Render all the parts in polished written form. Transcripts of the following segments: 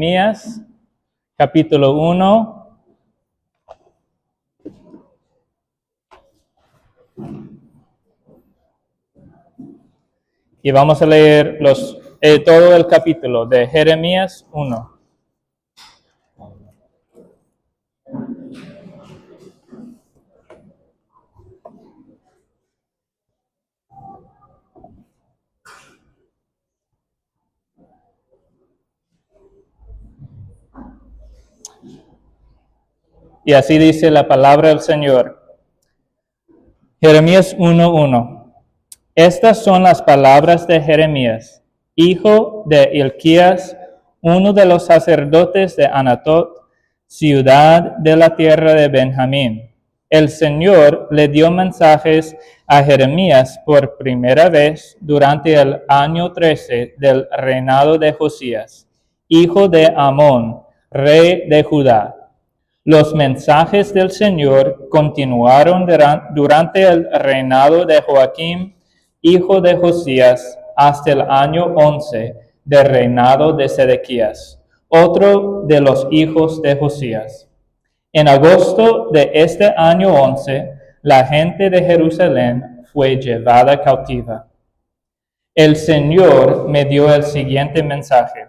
Jeremías, capítulo 1. Y vamos a leer todo el capítulo de Jeremías 1. Y así dice la palabra del Señor. Jeremías 1:1. Estas son las palabras de Jeremías, hijo de Hilquías, uno de los sacerdotes de Anatot, ciudad de la tierra de Benjamín. El Señor le dio mensajes a Jeremías por primera vez durante el año 13 del reinado de Josías, hijo de Amón, rey de Judá. Los mensajes del Señor continuaron durante el reinado de Joaquín, hijo de Josías, hasta el año 11 del reinado de Sedequías, otro de los hijos de Josías. En agosto de este año 11, la gente de Jerusalén fue llevada cautiva. El Señor me dio el siguiente mensaje.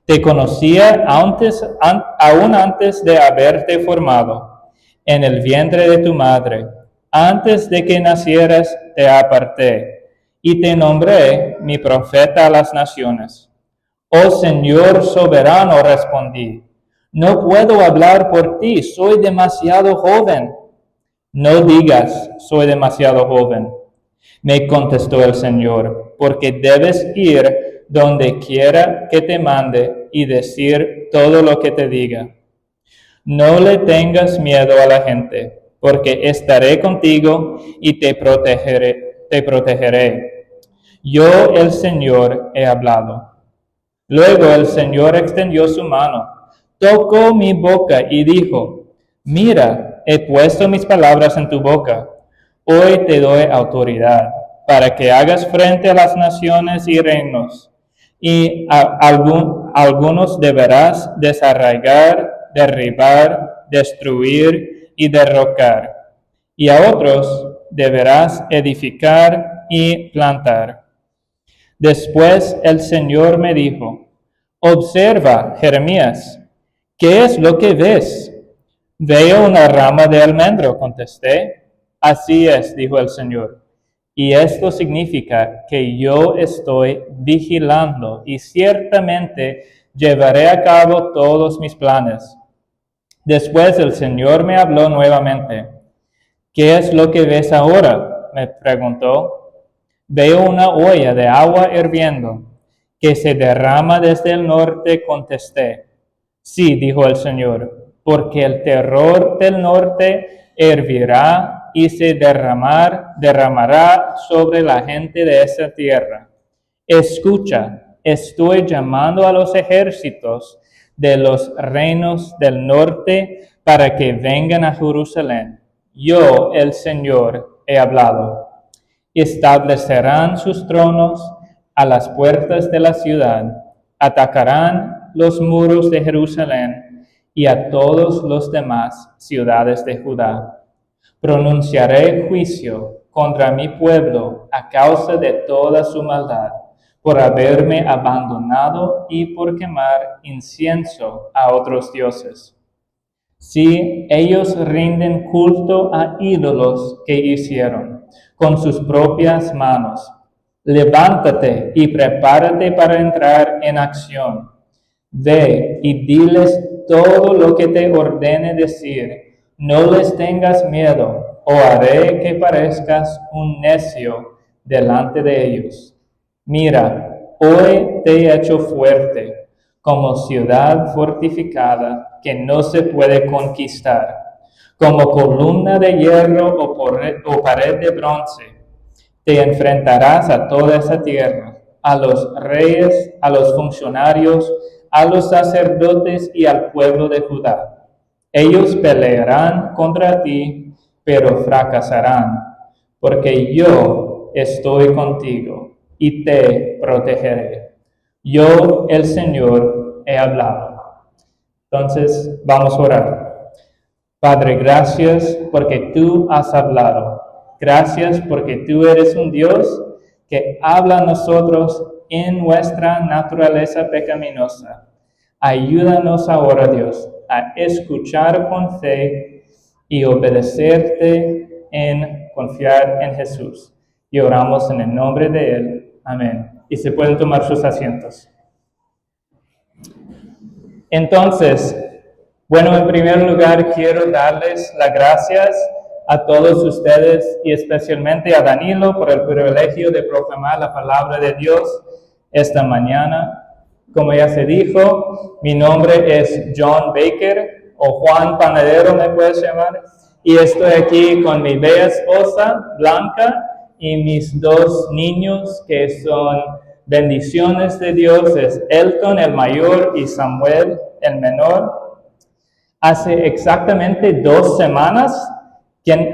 Te conocía aún antes de haberte formado en el vientre de tu madre. Antes de que nacieras te aparté y te nombré mi profeta a las naciones. Oh Señor soberano, respondí, no puedo hablar por ti, soy demasiado joven. No digas, soy demasiado joven, me contestó el Señor, porque debes ir donde quiera que te mande y decir todo lo que te diga. No le tengas miedo a la gente, porque estaré contigo y te protegeré. Yo, el Señor, he hablado. Luego el Señor extendió su mano, tocó mi boca y dijo, mira, he puesto mis palabras en tu boca. Hoy te doy autoridad para que hagas frente a las naciones y reinos, y algunos deberás desarraigar, derribar, destruir y derrocar, y a otros deberás edificar y plantar. Después el Señor me dijo, observa, Jeremías, ¿qué es lo que ves? Veo una rama de almendro, contesté. Así es, dijo el Señor. Y esto significa que yo estoy vigilando y ciertamente llevaré a cabo todos mis planes. Después el Señor me habló nuevamente. ¿Qué es lo que ves ahora? Me preguntó. Veo una olla de agua hirviendo que se derrama desde el norte, contesté. Sí, dijo el Señor, porque el terror del norte hervirá y se derramará sobre la gente de esa tierra. Escucha, estoy llamando a los ejércitos de los reinos del norte para que vengan a Jerusalén. Yo, el Señor, he hablado. Establecerán sus tronos a las puertas de la ciudad, atacarán los muros de Jerusalén y a todos los demás ciudades de Judá. Pronunciaré juicio contra mi pueblo a causa de toda su maldad, por haberme abandonado y por quemar incienso a otros dioses. Si ellos rinden culto a ídolos que hicieron con sus propias manos, levántate y prepárate para entrar en acción. Ve y diles todo lo que te ordene decir. No les tengas miedo, o haré que parezcas un necio delante de ellos. Mira, hoy te he hecho fuerte, como ciudad fortificada que no se puede conquistar, como columna de hierro o pared de bronce. Te enfrentarás a toda esa tierra, a los reyes, a los funcionarios, a los sacerdotes y al pueblo de Judá. Ellos pelearán contra ti, pero fracasarán, porque yo estoy contigo y te protegeré. Yo, el Señor, he hablado. Entonces, vamos a orar. Padre, gracias porque tú has hablado. Gracias porque tú eres un Dios que habla a nosotros en nuestra naturaleza pecaminosa. Ayúdanos ahora, Dios, a escuchar con fe y obedecerte en confiar en Jesús. Y oramos en el nombre de Él. Amén. Y se pueden tomar sus asientos. Entonces, bueno, en primer lugar quiero darles las gracias a todos ustedes y especialmente a Danilo por el privilegio de proclamar la palabra de Dios esta mañana. Como ya se dijo, mi nombre es John Baker o Juan Panadero me puedes llamar, y estoy aquí con mi bella esposa Blanca y mis dos niños que son bendiciones de Dios, es Elton el mayor y Samuel el menor. Hace exactamente 2 semanas que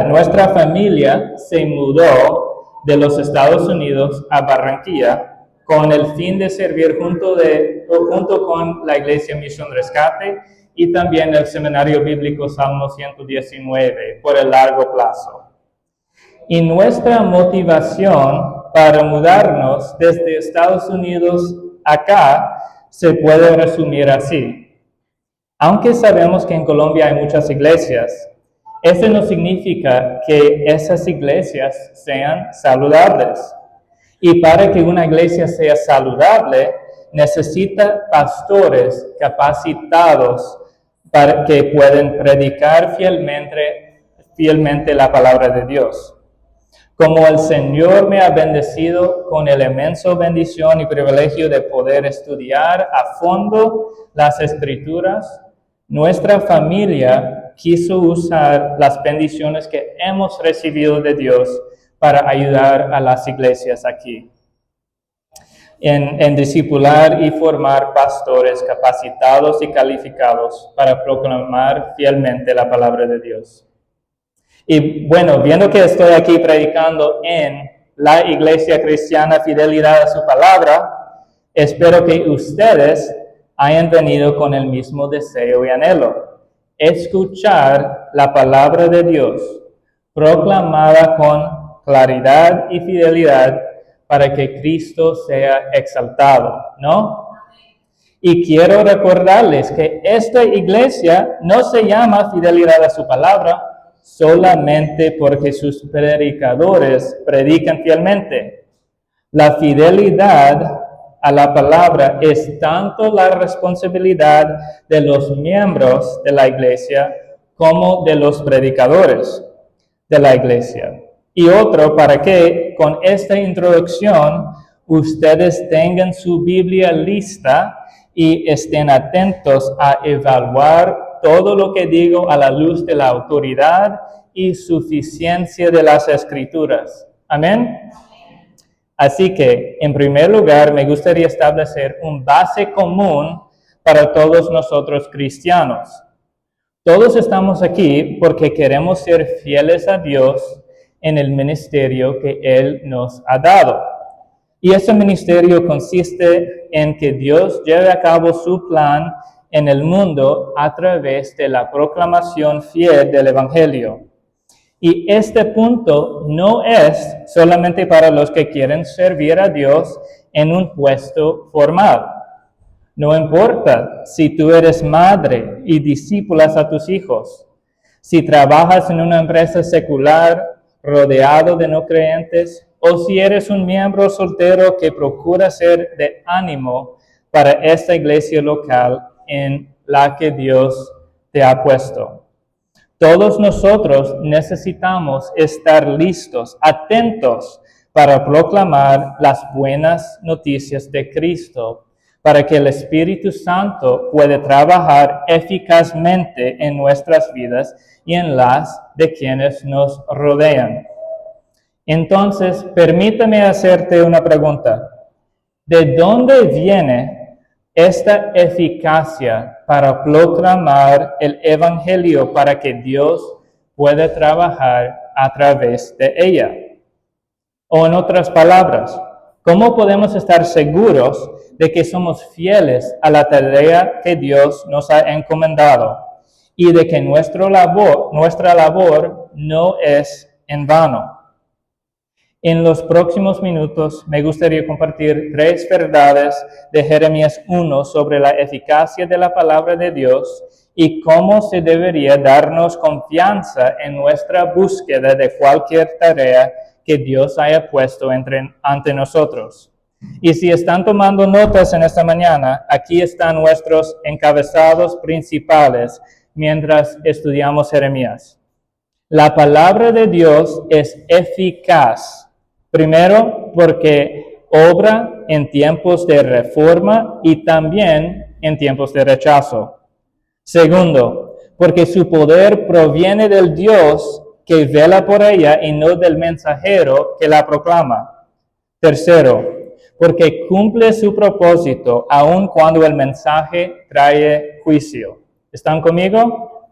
nuestra familia se mudó de los Estados Unidos a Barranquilla con el fin de servir junto con la Iglesia Misión Rescate y también el Seminario Bíblico Salmo 119 por el largo plazo. Y nuestra motivación para mudarnos desde Estados Unidos acá se puede resumir así. Aunque sabemos que en Colombia hay muchas iglesias, eso no significa que esas iglesias sean saludables. Y para que una iglesia sea saludable, necesita pastores capacitados para que puedan predicar fielmente la palabra de Dios. Como el Señor me ha bendecido con el inmenso bendición y privilegio de poder estudiar a fondo las Escrituras, nuestra familia quiso usar las bendiciones que hemos recibido de Dios para ayudar a las iglesias aquí en discipular y formar pastores capacitados y calificados para proclamar fielmente la palabra de Dios. Y bueno, viendo que estoy aquí predicando en la Iglesia Cristiana Fidelidad a su Palabra, espero que ustedes hayan venido con el mismo deseo y anhelo: escuchar la palabra de Dios, proclamada con claridad y fidelidad para que Cristo sea exaltado, ¿no? Y quiero recordarles que esta iglesia no se llama Fidelidad a su Palabra solamente porque sus predicadores predican fielmente. La fidelidad a la palabra es tanto la responsabilidad de los miembros de la iglesia como de los predicadores de la iglesia. Y otro, para que con esta introducción ustedes tengan su Biblia lista y estén atentos a evaluar todo lo que digo a la luz de la autoridad y suficiencia de las Escrituras. ¿Amén? Así que, en primer lugar, me gustaría establecer un base común para todos nosotros cristianos. Todos estamos aquí porque queremos ser fieles a Dios en el ministerio que Él nos ha dado. Y ese ministerio consiste en que Dios lleve a cabo su plan en el mundo a través de la proclamación fiel del Evangelio. Y este punto no es solamente para los que quieren servir a Dios en un puesto formal. No importa si tú eres madre y discípulas a tus hijos, si trabajas en una empresa secular rodeado de no creyentes, o si eres un miembro soltero que procura ser de ánimo para esta iglesia local en la que Dios te ha puesto. Todos nosotros necesitamos estar listos, atentos para proclamar las buenas noticias de Cristo, para que el Espíritu Santo pueda trabajar eficazmente en nuestras vidas y en las de quienes nos rodean. Entonces, permítame hacerte una pregunta. ¿De dónde viene esta eficacia para proclamar el Evangelio para que Dios pueda trabajar a través de ella? O en otras palabras, ¿cómo podemos estar seguros de que somos fieles a la tarea que Dios nos ha encomendado y de que nuestra labor no es en vano. En los próximos minutos me gustaría compartir 3 verdades de Jeremías 1 sobre la eficacia de la palabra de Dios y cómo se debería darnos confianza en nuestra búsqueda de cualquier tarea que Dios haya puesto ante nosotros. Y si están tomando notas en esta mañana, aquí están nuestros encabezados principales mientras estudiamos Jeremías. La palabra de Dios es eficaz. Primero, porque obra en tiempos de reforma y también en tiempos de rechazo. Segundo, porque su poder proviene del Dios que vela por ella y no del mensajero que la proclama. Tercero, porque cumple su propósito aun cuando el mensaje trae juicio. ¿Están conmigo?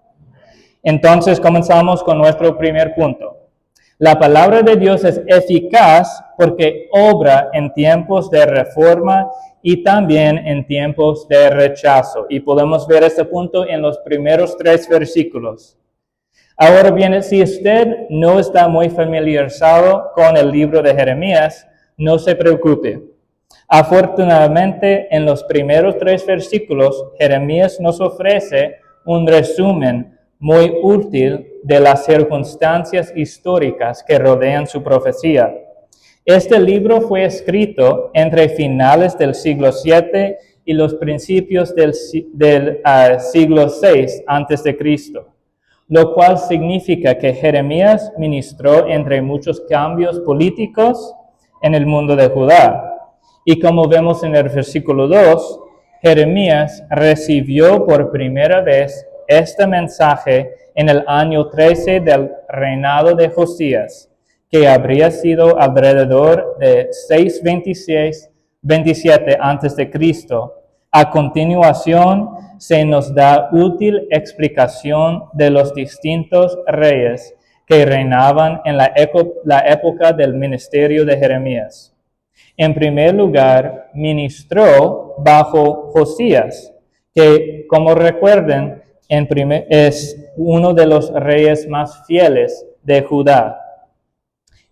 Entonces comenzamos con nuestro primer punto. La palabra de Dios es eficaz porque obra en tiempos de reforma y también en tiempos de rechazo. Y podemos ver este punto en los primeros 3 versículos. Ahora bien, si usted no está muy familiarizado con el libro de Jeremías, no se preocupe. Afortunadamente, en los primeros 3 versículos, Jeremías nos ofrece un resumen muy útil de las circunstancias históricas que rodean su profecía. Este libro fue escrito entre finales del siglo VII y los principios del siglo VI a.C., lo cual significa que Jeremías ministró entre muchos cambios políticos en el mundo de Judá. Y como vemos en el versículo 2, Jeremías recibió por primera vez este mensaje en el año 13 del reinado de Josías, que habría sido alrededor de 627 a.C. A continuación, se nos da útil explicación de los distintos reyes que reinaban en la época del ministerio de Jeremías. En primer lugar, ministró bajo Josías, que, como recuerden, es uno de los reyes más fieles de Judá.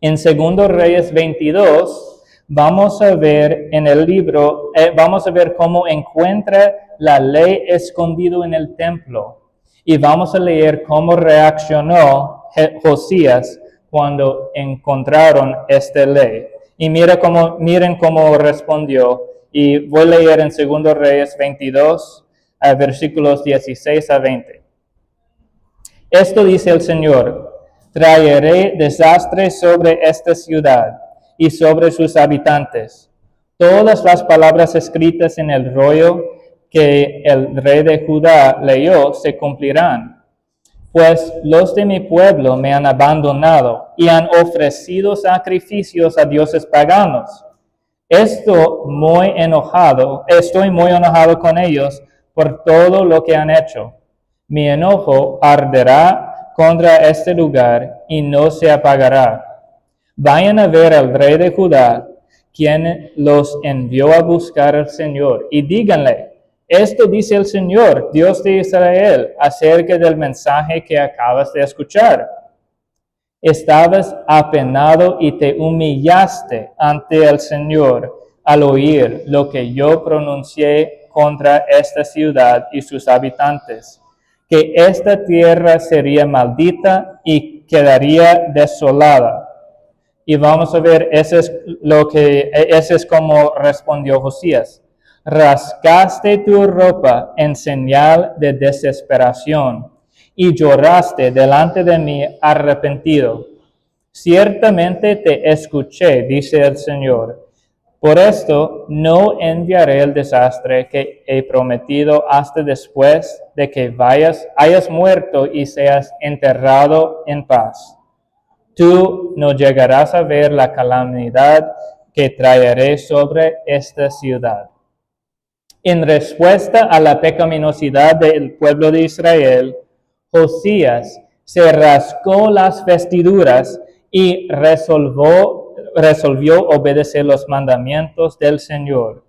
En 2 Reyes 22, vamos a ver en el libro, vamos a ver cómo encuentra la ley escondido en el templo. Y vamos a leer cómo reaccionó Josías cuando encontraron esta ley. Y miren cómo respondió. Y voy a leer en 2 Reyes 22, versículos 16 a 20. Esto dice el Señor: traeré desastre sobre esta ciudad y sobre sus habitantes. Todas las palabras escritas en el rollo que el rey de Judá leyó se cumplirán. Pues los de mi pueblo me han abandonado y han ofrecido sacrificios a dioses paganos. Estoy muy enojado con ellos por todo lo que han hecho. Mi enojo arderá contra este lugar y no se apagará. Vayan a ver al rey de Judá, quien los envió a buscar al Señor, y díganle: esto dice el Señor, Dios de Israel, acerca del mensaje que acabas de escuchar. Estabas apenado y te humillaste ante el Señor al oír lo que yo pronuncié contra esta ciudad y sus habitantes, que esta tierra sería maldita y quedaría desolada. Y vamos a ver, ese es como respondió Josías. Rascaste tu ropa en señal de desesperación y lloraste delante de mí arrepentido. Ciertamente te escuché, dice el Señor. Por esto no enviaré el desastre que he prometido hasta después de que hayas muerto y seas enterrado en paz. Tú no llegarás a ver la calamidad que traeré sobre esta ciudad. En respuesta a la pecaminosidad del pueblo de Israel, Josías se rascó las vestiduras y resolvió obedecer los mandamientos del Señor.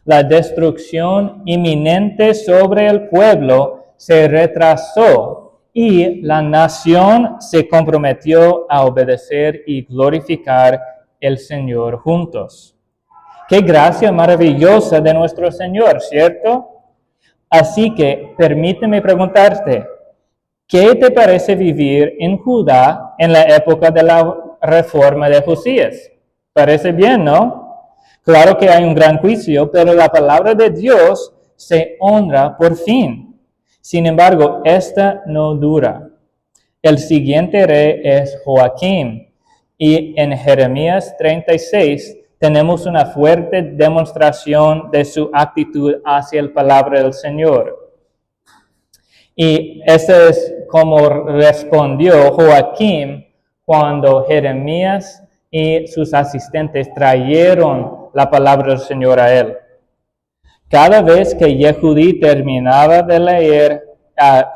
La destrucción inminente sobre el pueblo se retrasó y la nación se comprometió a obedecer y glorificar el Señor juntos. Qué gracia maravillosa de nuestro Señor, ¿cierto? Así que permíteme preguntarte, ¿qué te parece vivir en Judá en la época de la reforma de Josías? Parece bien, ¿no? Claro que hay un gran juicio, pero la palabra de Dios se honra por fin. Sin embargo, esta no dura. El siguiente rey es Joaquín, y en Jeremías 36 tenemos una fuerte demostración de su actitud hacia la palabra del Señor. Y ese es como respondió Joaquín cuando Jeremías y sus asistentes trajeron la palabra del Señor a él. Cada vez que Yehudí terminaba de leer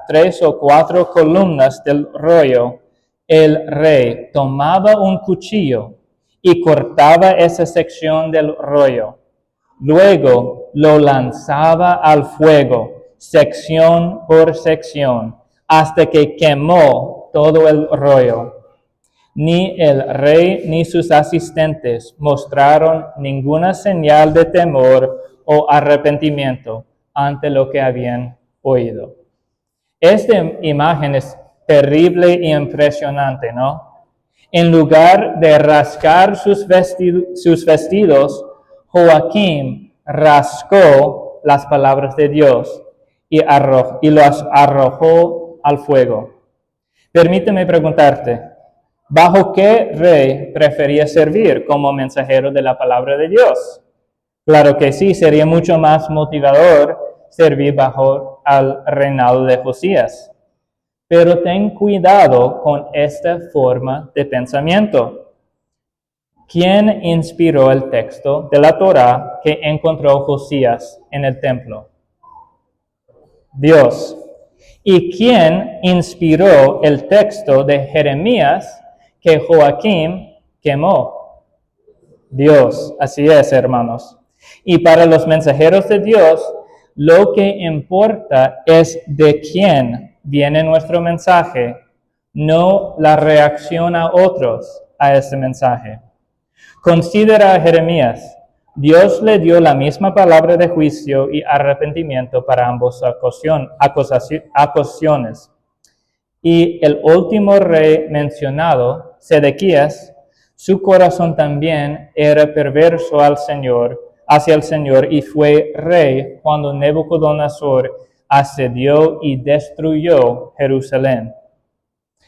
3 o 4 columnas del rollo, el rey tomaba un cuchillo y cortaba esa sección del rollo. Luego lo lanzaba al fuego, sección por sección, hasta que quemó todo el rollo. Ni el rey ni sus asistentes mostraron ninguna señal de temor o arrepentimiento ante lo que habían oído. Esta imagen es terrible y impresionante, ¿no? En lugar de rascar sus vestidos, Joaquín rascó las palabras de Dios y los arrojó al fuego. Permíteme preguntarte, ¿bajo qué rey prefería servir como mensajero de la palabra de Dios? Claro que sí, sería mucho más motivador servir bajo el reinado de Josías. Pero ten cuidado con esta forma de pensamiento. ¿Quién inspiró el texto de la Torá que encontró Josías en el templo? Dios. ¿Y quién inspiró el texto de Jeremías que Joaquín quemó? Dios. Así es, hermanos. Y para los mensajeros de Dios, lo que importa es de quién viene nuestro mensaje, no la reacción a otros a ese mensaje. Considera a Jeremías. Dios le dio la misma palabra de juicio y arrepentimiento para ambas acusaciones. Y el último rey mencionado, Sedequías, su corazón también era perverso hacia el Señor y fue rey cuando Nabucodonosor asedió y destruyó Jerusalén.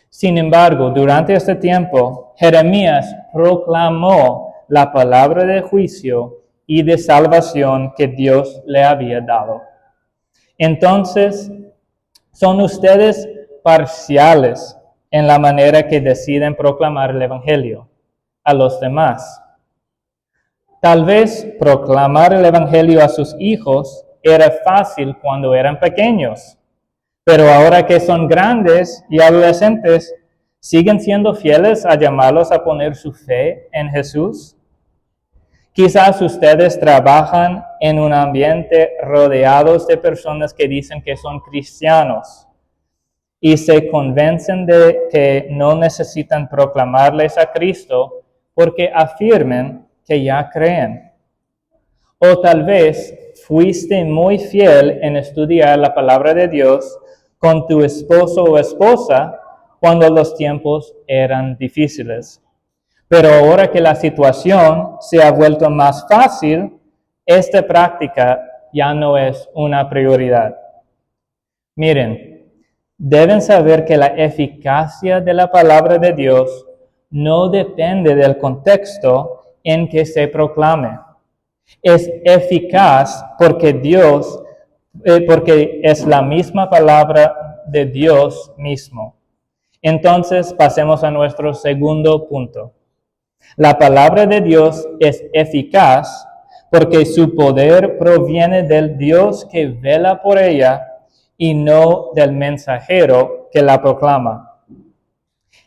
Sin embargo, durante este tiempo, Jeremías proclamó la palabra de juicio y de salvación que Dios le había dado. Entonces, ¿son ustedes parciales en la manera que deciden proclamar el Evangelio a los demás? Tal vez proclamar el Evangelio a sus hijos era fácil cuando eran pequeños, pero ahora que son grandes y adolescentes, ¿siguen siendo fieles a llamarlos a poner su fe en Jesús? Quizás ustedes trabajan en un ambiente rodeados de personas que dicen que son cristianos y se convencen de que no necesitan proclamarles a Cristo porque afirmen que ya creen. O tal vez fuiste muy fiel en estudiar la palabra de Dios con tu esposo o esposa cuando los tiempos eran difíciles. Pero ahora que la situación se ha vuelto más fácil, esta práctica ya no es una prioridad. Miren, deben saber que la eficacia de la palabra de Dios no depende del contexto en que se proclame. Es eficaz porque es la misma palabra de Dios mismo. Entonces, pasemos a nuestro segundo punto. La palabra de Dios es eficaz porque su poder proviene del Dios que vela por ella y no del mensajero que la proclama.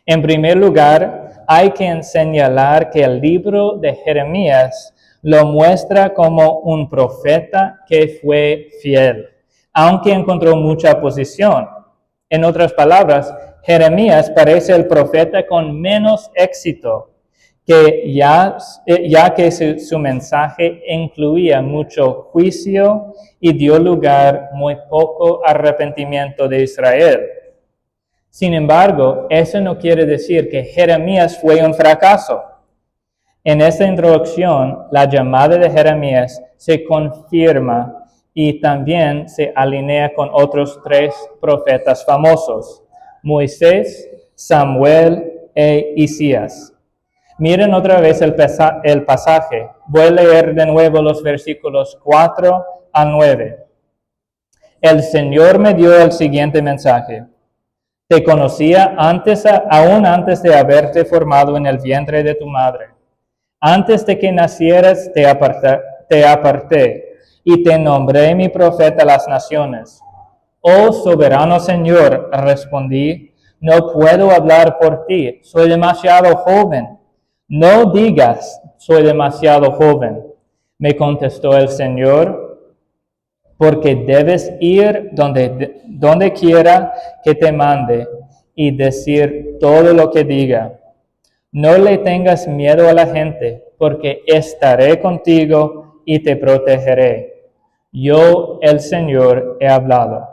En primer lugar, hay que señalar que el libro de Jeremías lo muestra como un profeta que fue fiel, aunque encontró mucha oposición. En otras palabras, Jeremías parece el profeta con menos éxito, ya que su mensaje incluía mucho juicio y dio lugar muy poco arrepentimiento de Israel. Sin embargo, eso no quiere decir que Jeremías fue un fracaso. En esta introducción, la llamada de Jeremías se confirma y también se alinea con otros 3 profetas famosos: Moisés, Samuel e Isaías. Miren otra vez el pasaje. Voy a leer de nuevo los versículos 4 al 9. El Señor me dio el siguiente mensaje: te conocía aún antes de haberte formado en el vientre de tu madre. Antes de que nacieras te aparté y te nombré mi profeta a las naciones. Oh soberano Señor, respondí, no puedo hablar por ti, soy demasiado joven. No digas, soy demasiado joven, me contestó el Señor, porque debes ir donde quiera que te mande y decir todo lo que diga. No le tengas miedo a la gente, porque estaré contigo y te protegeré. Yo, el Señor, he hablado.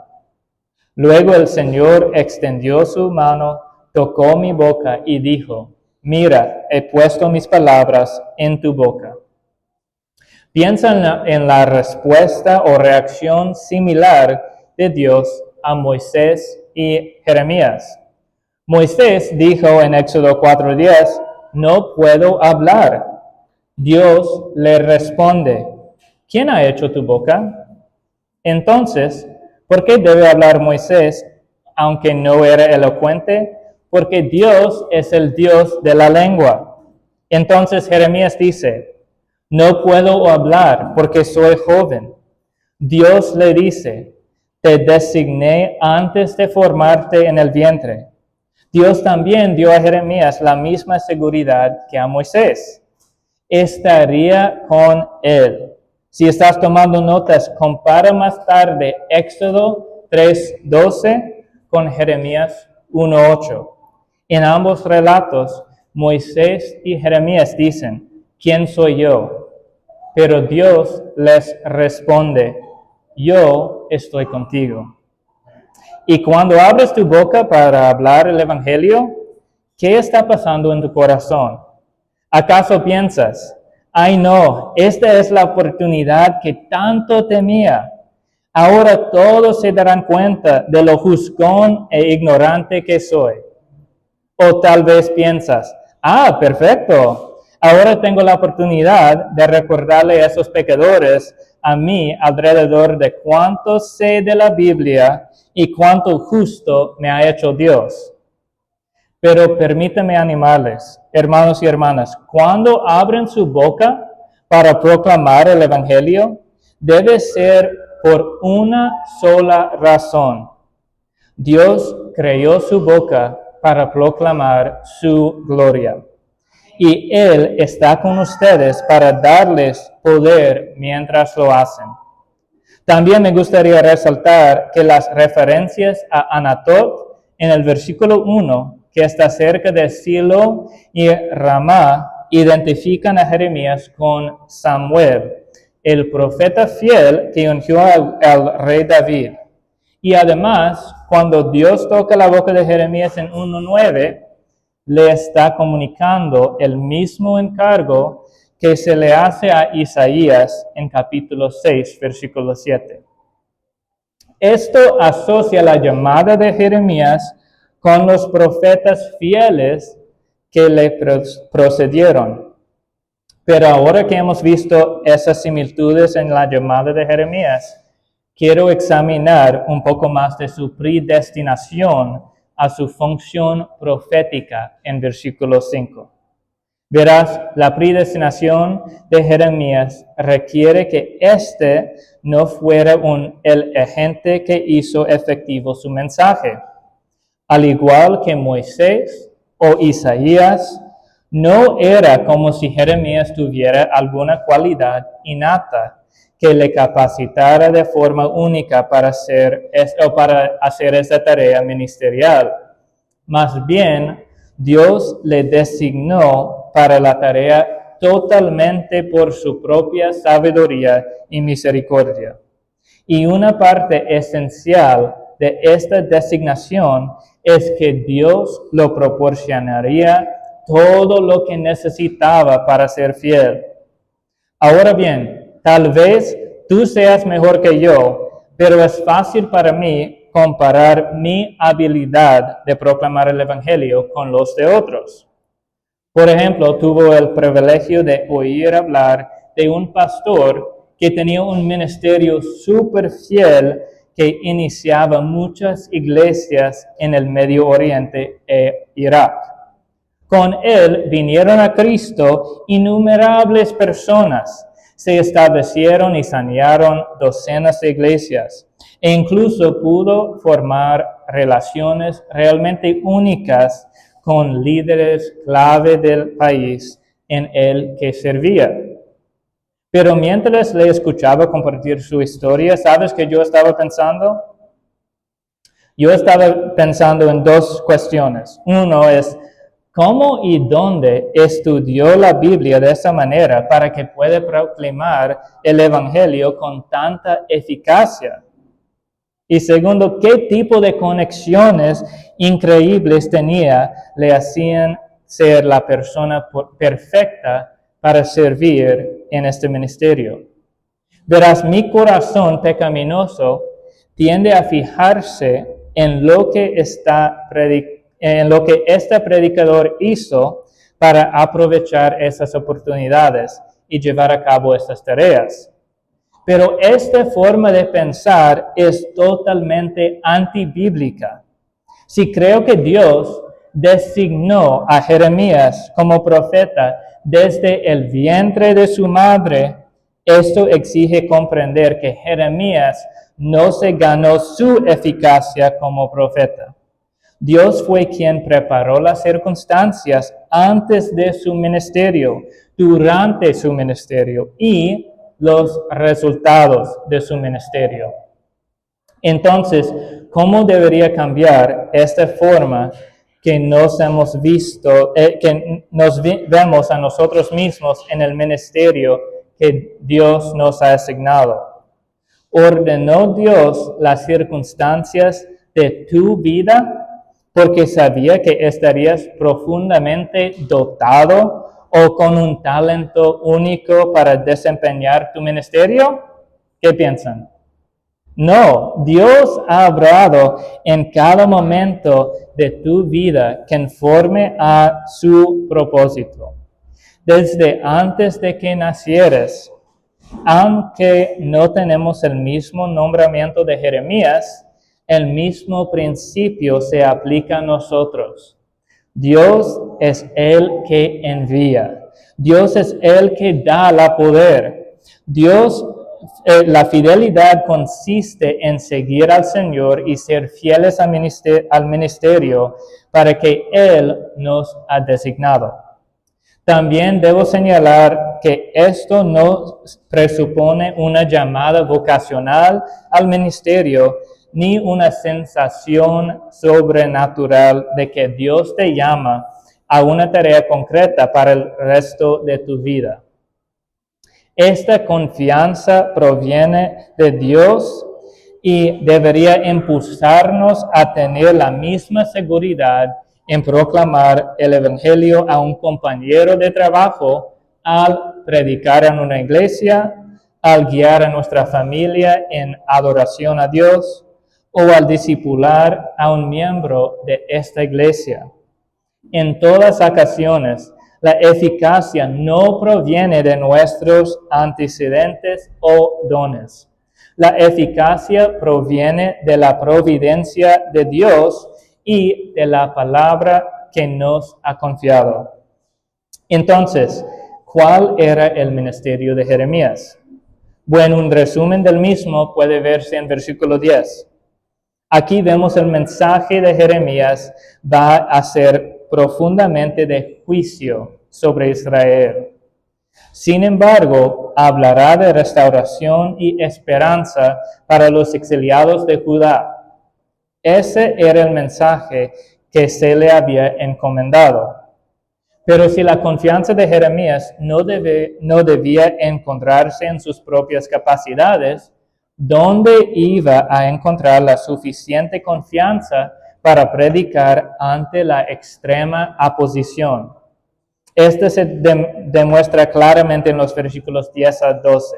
Luego el Señor extendió su mano, tocó mi boca y dijo, mira, he puesto mis palabras en tu boca. Piensa en la respuesta o reacción similar de Dios a Moisés y Jeremías. Moisés dijo en Éxodo 4:10, no puedo hablar. Dios le responde, ¿quién ha hecho tu boca? Entonces, ¿por qué debe hablar Moisés, aunque no era elocuente? Porque Dios es el Dios de la lengua. Entonces Jeremías dice, no puedo hablar porque soy joven. Dios le dice, te designé antes de formarte en el vientre. Dios también dio a Jeremías la misma seguridad que a Moisés. Estaría con él. Si estás tomando notas, compara más tarde Éxodo 3:12 con Jeremías 1:8. En ambos relatos, Moisés y Jeremías dicen, ¿quién soy yo? Pero Dios les responde, yo estoy contigo. Y cuando abres tu boca para hablar el Evangelio, ¿qué está pasando en tu corazón? ¿Acaso piensas, ay no, esta es la oportunidad que tanto temía? Ahora todos se darán cuenta de lo juzgón e ignorante que soy. O tal vez piensas, perfecto, ahora tengo la oportunidad de recordarle a esos pecadores a mí alrededor de cuánto sé de la Biblia y cuánto justo me ha hecho Dios. Pero permítame animarles, hermanos y hermanas, cuando abren su boca para proclamar el Evangelio, debe ser por una sola razón. Dios creó su boca para proclamar su gloria. Y Él está con ustedes para darles poder mientras lo hacen. También me gustaría resaltar que las referencias a Anatot en el versículo 1, que está cerca de Silo y Ramá, identifican a Jeremías con Samuel, el profeta fiel que ungió al rey David. Y además, cuando Dios toca la boca de Jeremías en 1:9, le está comunicando el mismo encargo que se le hace a Isaías en capítulo 6, versículo 7. Esto asocia la llamada de Jeremías con los profetas fieles que le procedieron. Pero ahora que hemos visto esas similitudes en la llamada de Jeremías, quiero examinar un poco más de su predestinación a su función profética en versículo 5. Verás, la predestinación de Jeremías requiere que éste no fuera el agente que hizo efectivo su mensaje. Al igual que Moisés o Isaías, No era como si Jeremías tuviera alguna cualidad innata que le capacitara de forma única para hacer esta tarea ministerial. Más bien, Dios le designó para la tarea totalmente por su propia sabiduría y misericordia. Y una parte esencial de esta designación es que Dios lo proporcionaría todo lo que necesitaba para ser fiel. Ahora bien, tal vez tú seas mejor que yo, pero es fácil para mí comparar mi habilidad de proclamar el Evangelio con los de otros. Por ejemplo, tuve el privilegio de oír hablar de un pastor que tenía un ministerio súper fiel que iniciaba muchas iglesias en el Medio Oriente e Irak. Con él vinieron a Cristo innumerables personas, se establecieron y sanearon docenas de iglesias, e incluso pudo formar relaciones realmente únicas con líderes clave del país en el que servía. Pero mientras le escuchaba compartir su historia, ¿sabes qué yo estaba pensando? Yo estaba pensando en dos cuestiones. Uno es, ¿cómo y dónde estudió la Biblia de esa manera para que pueda proclamar el Evangelio con tanta eficacia? Y segundo, ¿qué tipo de conexiones increíbles tenía le hacían ser la persona perfecta para servir en este ministerio? Verás, mi corazón pecaminoso tiende a fijarse en lo que este predicador hizo para aprovechar esas oportunidades y llevar a cabo estas tareas. Pero esta forma de pensar es totalmente antibíblica. Si creo que Dios designó a Jeremías como profeta desde el vientre de su madre, esto exige comprender que Jeremías no se ganó su eficacia como profeta. Dios fue quien preparó las circunstancias antes de su ministerio, durante su ministerio y los resultados de su ministerio. Entonces, ¿cómo debería cambiar esta forma que nos hemos visto, que nos vemos a nosotros mismos en el ministerio que Dios nos ha asignado? ¿Ordenó Dios las circunstancias de tu vida porque sabía que estarías profundamente dotado o con un talento único para desempeñar tu ministerio? ¿Qué piensan? No, Dios ha obrado en cada momento de tu vida conforme a su propósito. Desde antes de que nacieres, aunque no tenemos el mismo nombramiento de Jeremías, el mismo principio se aplica a nosotros. Dios es el que envía. Dios es el que da la poder. La fidelidad consiste en seguir al Señor y ser fieles al ministerio para que Él nos ha designado. También debo señalar que esto no presupone una llamada vocacional al ministerio, ni una sensación sobrenatural de que Dios te llama a una tarea concreta para el resto de tu vida. Esta confianza proviene de Dios y debería impulsarnos a tener la misma seguridad en proclamar el Evangelio a un compañero de trabajo, al predicar en una iglesia, al guiar a nuestra familia en adoración a Dios, o al discipular a un miembro de esta iglesia. En todas ocasiones, la eficacia no proviene de nuestros antecedentes o dones. La eficacia proviene de la providencia de Dios y de la palabra que nos ha confiado. Entonces, ¿cuál era el ministerio de Jeremías? Bueno, un resumen del mismo puede verse en versículo 10. Aquí vemos el mensaje de Jeremías va a ser profundamente de juicio sobre Israel. Sin embargo, hablará de restauración y esperanza para los exiliados de Judá. Ese era el mensaje que se le había encomendado. Pero si la confianza de Jeremías no debía encontrarse en sus propias capacidades, ¿dónde iba a encontrar la suficiente confianza para predicar ante la extrema oposición? Este se demuestra claramente en los versículos 10 a 12.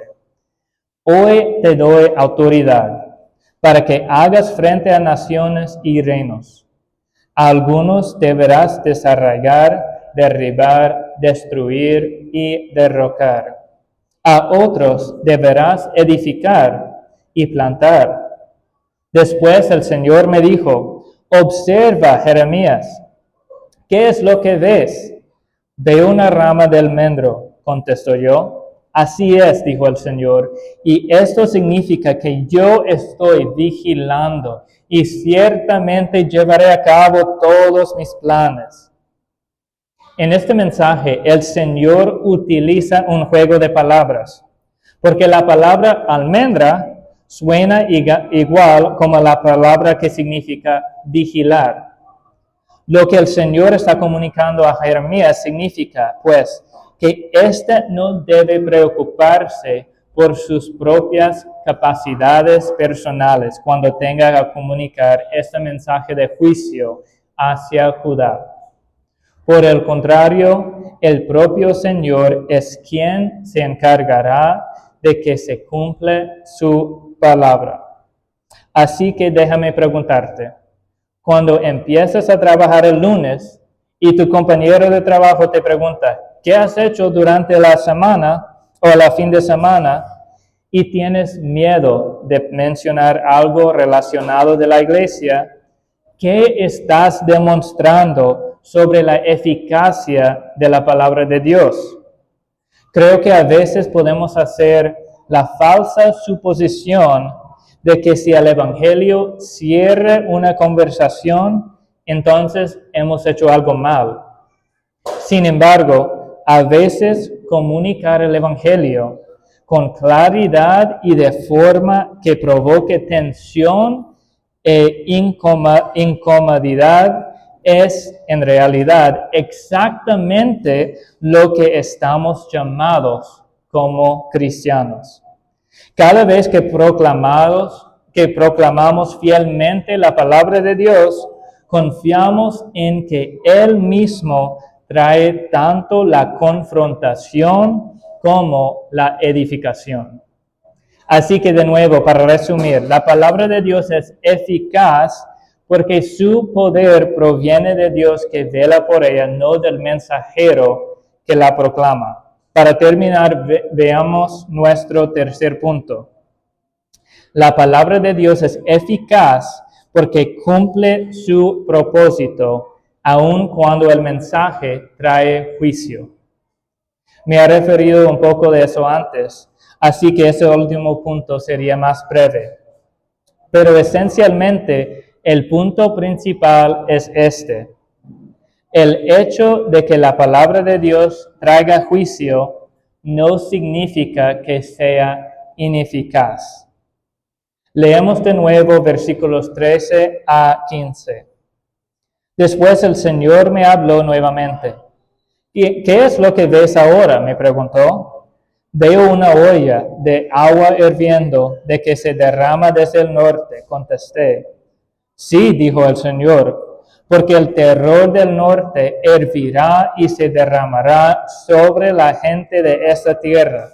Hoy te doy autoridad para que hagas frente a naciones y reinos. A algunos deberás desarraigar, derribar, destruir y derrocar. A otros deberás edificar y plantar. Después el Señor me dijo, observa, Jeremías, ¿qué es lo que ves? Veo una rama de almendro, contestó yo. Así es, dijo el Señor, y esto significa que yo estoy vigilando y ciertamente llevaré a cabo todos mis planes. En este mensaje, el Señor utiliza un juego de palabras, porque la palabra almendra suena igual como la palabra que significa vigilar. Lo que el Señor está comunicando a Jeremías significa, pues, que éste no debe preocuparse por sus propias capacidades personales cuando tenga que comunicar este mensaje de juicio hacia Judá. Por el contrario, el propio Señor es quien se encargará de que se cumpla su palabra. Así que déjame preguntarte, cuando empiezas a trabajar el lunes y tu compañero de trabajo te pregunta, ¿qué has hecho durante la semana o la fin de semana? Y tienes miedo de mencionar algo relacionado de la iglesia, ¿qué estás demostrando sobre la eficacia de la palabra de Dios? Creo que a veces podemos hacer la falsa suposición de que si el Evangelio cierra una conversación, entonces hemos hecho algo mal. Sin embargo, a veces comunicar el Evangelio con claridad y de forma que provoque tensión e incomodidad es en realidad exactamente lo que estamos llamados como cristianos. Cada vez que proclamamos fielmente la palabra de Dios, confiamos en que Él mismo trae tanto la confrontación como la edificación. Así que de nuevo, para resumir, la palabra de Dios es eficaz porque su poder proviene de Dios que vela por ella, no del mensajero que la proclama. Para terminar, veamos nuestro tercer punto. La palabra de Dios es eficaz porque cumple su propósito, aun cuando el mensaje trae juicio. Me he referido un poco de eso antes, así que ese último punto sería más breve. Pero esencialmente, el punto principal es este. El hecho de que la palabra de Dios traiga juicio no significa que sea ineficaz. Leemos de nuevo versículos 13 a 15. Después el Señor me habló nuevamente. ¿Y qué es lo que ves ahora?, me preguntó. Veo una olla de agua hirviendo de que se derrama desde el norte, contesté. Sí, dijo el Señor, porque el terror del norte hervirá y se derramará sobre la gente de esta tierra.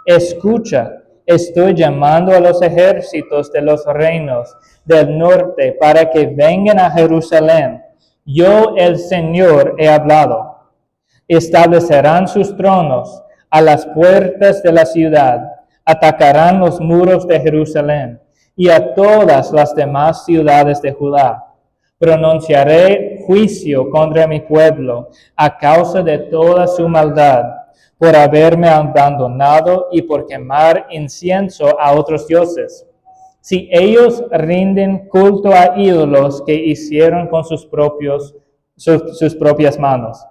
Escucha, estoy llamando a los ejércitos de los reinos del norte para que vengan a Jerusalén. Yo, el Señor, he hablado. Establecerán sus tronos a las puertas de la ciudad, atacarán los muros de Jerusalén y a todas las demás ciudades de Judá. Pronunciaré juicio contra mi pueblo a causa de toda su maldad, por haberme abandonado y por quemar incienso a otros dioses. Si ellos rinden culto a ídolos que hicieron con sus propias manos.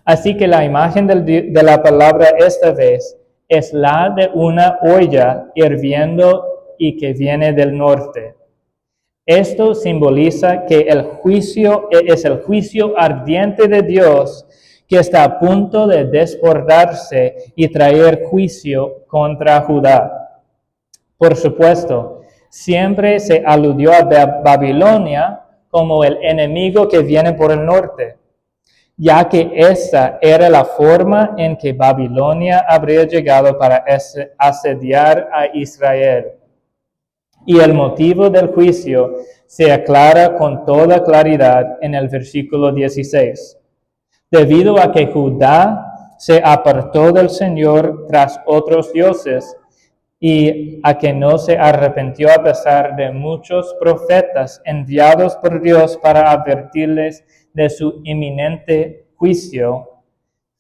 Así que la imagen de la palabra esta vez es la de una olla hirviendo y que viene del norte. Esto simboliza que el juicio es el juicio ardiente de Dios que está a punto de desbordarse y traer juicio contra Judá. Por supuesto, siempre se aludió a Babilonia como el enemigo que viene por el norte, ya que esa era la forma en que Babilonia habría llegado para asediar a Israel. Y el motivo del juicio se aclara con toda claridad en el versículo 16. Debido a que Judá se apartó del Señor tras otros dioses y a que no se arrepintió a pesar de muchos profetas enviados por Dios para advertirles de su inminente juicio,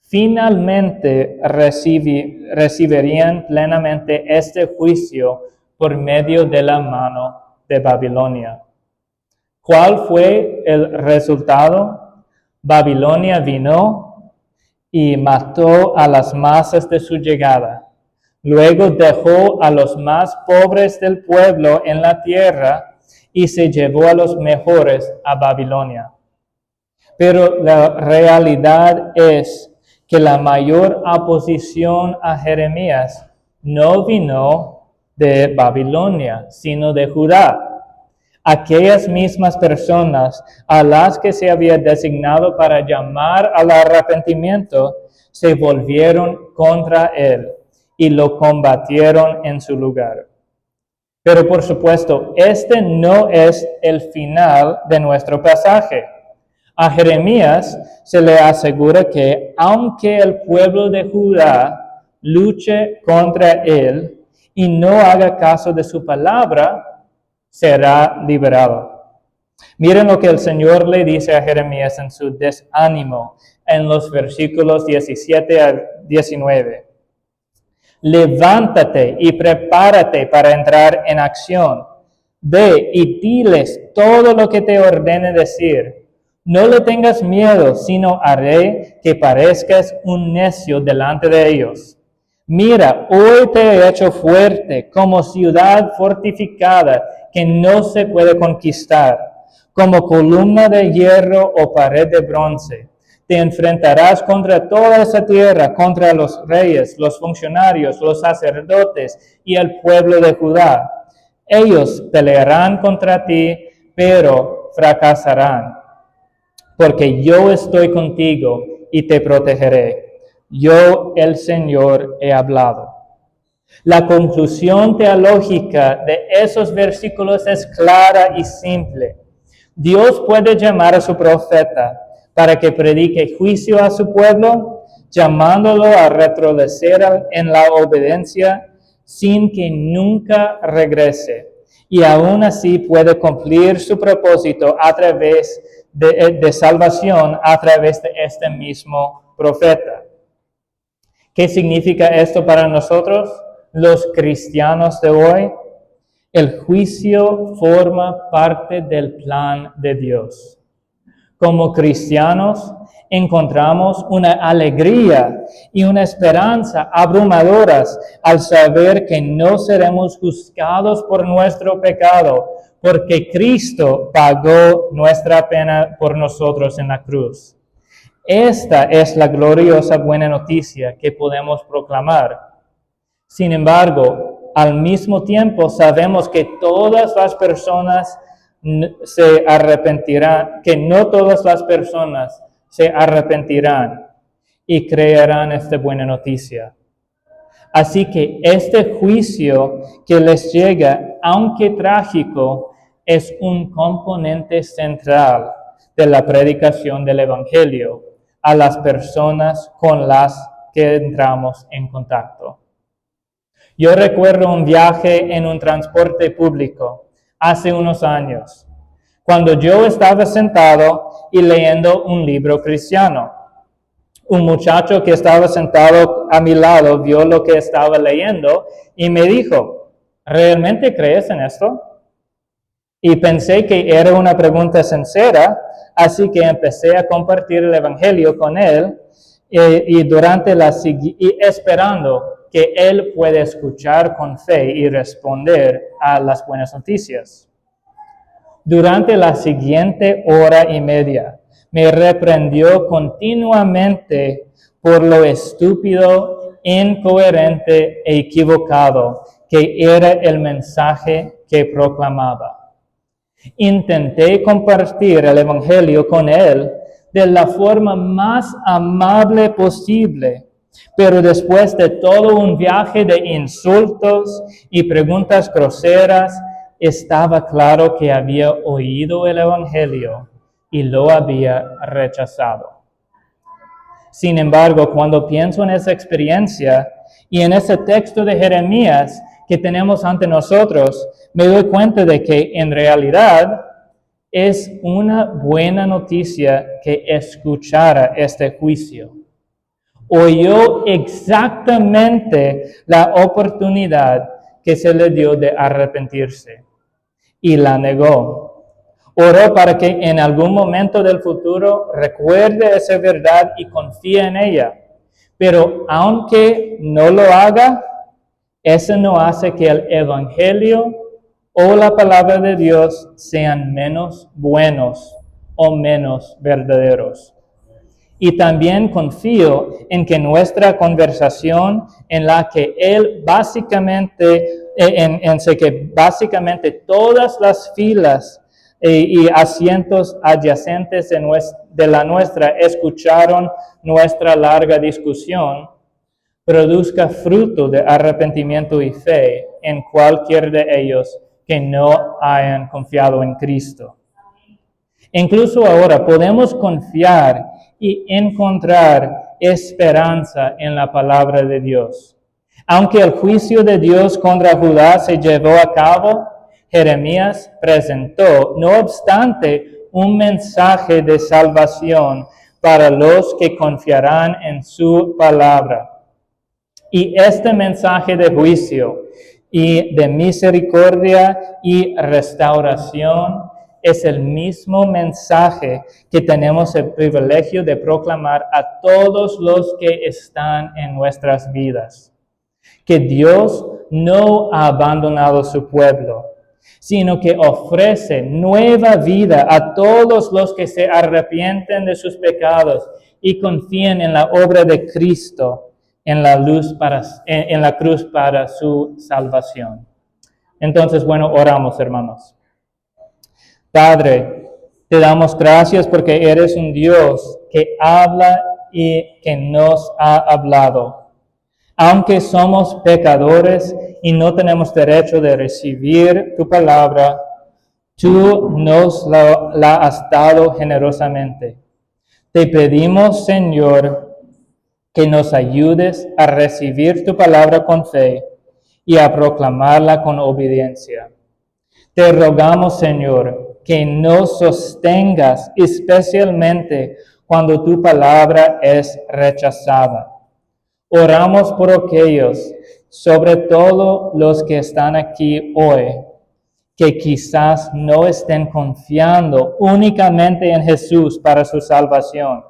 finalmente recibirían plenamente este juicio por medio de la mano de Babilonia. ¿Cuál fue el resultado? Babilonia vino y mató a las masas de su llegada. Luego dejó a los más pobres del pueblo en la tierra y se llevó a los mejores a Babilonia. Pero la realidad es que la mayor oposición a Jeremías no vino de Babilonia, sino de Judá. Aquellas mismas personas a las que se había designado para llamar al arrepentimiento se volvieron contra él y lo combatieron en su lugar. Pero por supuesto, este no es el final de nuestro pasaje. A Jeremías se le asegura que aunque el pueblo de Judá luche contra él y no haga caso de su palabra, será liberado. Miren lo que el Señor le dice a Jeremías en su desánimo en los versículos 17 a 19. Levántate y prepárate para entrar en acción. Ve y diles todo lo que te ordene decir. No le tengas miedo, sino haré que parezcas un necio delante de ellos. Mira, hoy te he hecho fuerte como ciudad fortificada que no se puede conquistar, como columna de hierro o pared de bronce. Te enfrentarás contra toda esa tierra, contra los reyes, los funcionarios, los sacerdotes y el pueblo de Judá. Ellos pelearán contra ti, pero fracasarán, porque yo estoy contigo y te protegeré. Yo, el Señor, he hablado. La conclusión teológica de esos versículos es clara y simple. Dios puede llamar a su profeta para que predique juicio a su pueblo, llamándolo a retroceder en la obediencia sin que nunca regrese. Y aún así puede cumplir su propósito a través de salvación a través de este mismo profeta. ¿Qué significa esto para nosotros, los cristianos de hoy? El juicio forma parte del plan de Dios. Como cristianos, encontramos una alegría y una esperanza abrumadoras al saber que no seremos juzgados por nuestro pecado, porque Cristo pagó nuestra pena por nosotros en la cruz. Esta es la gloriosa buena noticia que podemos proclamar. Sin embargo, al mismo tiempo sabemos que todas las personas se arrepentirán, que no todas las personas se arrepentirán y creerán esta buena noticia. Así que este juicio que les llega, aunque trágico, es un componente central de la predicación del Evangelio a las personas con las que entramos en contacto. Yo recuerdo un viaje en un transporte público hace unos años, cuando yo estaba sentado y leyendo un libro cristiano. Un muchacho que estaba sentado a mi lado vio lo que estaba leyendo y me dijo, ¿realmente crees en esto? Y pensé que era una pregunta sincera, así que empecé a compartir el Evangelio con él y esperando que él pueda escuchar con fe y responder a las buenas noticias. Durante la siguiente hora y media, me reprendió continuamente por lo estúpido, incoherente e equivocado que era el mensaje que proclamaba. Intenté compartir el Evangelio con él de la forma más amable posible, pero después de todo un viaje de insultos y preguntas groseras, estaba claro que había oído el Evangelio y lo había rechazado. Sin embargo, cuando pienso en esa experiencia y en ese texto de Jeremías que tenemos ante nosotros, me doy cuenta de que en realidad es una buena noticia que escuchara este juicio. Oyó exactamente la oportunidad que se le dio de arrepentirse y la negó. Oró para que en algún momento del futuro recuerde esa verdad y confíe en ella. Pero aunque no lo haga, eso no hace que el Evangelio o la palabra de Dios sean menos buenos o menos verdaderos. Y también confío en que nuestra conversación en la que él básicamente todas las filas y asientos adyacentes de la nuestra escucharon nuestra larga discusión, produzca fruto de arrepentimiento y fe en cualquier de ellos que no hayan confiado en Cristo. Incluso ahora podemos confiar y encontrar esperanza en la palabra de Dios. Aunque el juicio de Dios contra Judá se llevó a cabo, Jeremías presentó, no obstante, un mensaje de salvación para los que confiarán en su palabra. Y este mensaje de juicio y de misericordia y restauración es el mismo mensaje que tenemos el privilegio de proclamar a todos los que están en nuestras vidas. Que Dios no ha abandonado su pueblo, sino que ofrece nueva vida a todos los que se arrepienten de sus pecados y confían en la obra de Cristo en la cruz para su salvación. Entonces, bueno, oramos, hermanos. Padre, te damos gracias porque eres un Dios que habla y que nos ha hablado. Aunque somos pecadores y no tenemos derecho de recibir tu palabra, tú nos la has dado generosamente. Te pedimos, Señor, que nos ayudes a recibir tu palabra con fe y a proclamarla con obediencia. Te rogamos, Señor, que nos sostengas especialmente cuando tu palabra es rechazada. Oramos por aquellos, sobre todo los que están aquí hoy, que quizás no estén confiando únicamente en Jesús para su salvación.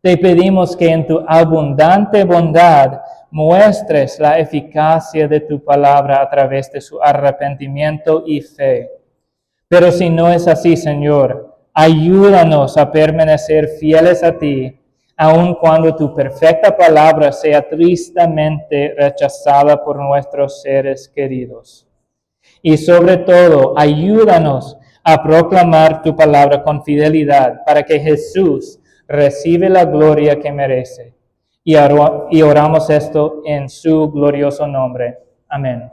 Te pedimos que en tu abundante bondad muestres la eficacia de tu palabra a través de su arrepentimiento y fe. Pero si no es así, Señor, ayúdanos a permanecer fieles a ti, aun cuando tu perfecta palabra sea tristemente rechazada por nuestros seres queridos. Y sobre todo, ayúdanos a proclamar tu palabra con fidelidad para que Jesús recibe la gloria que merece. Y oramos esto en su glorioso nombre. Amén.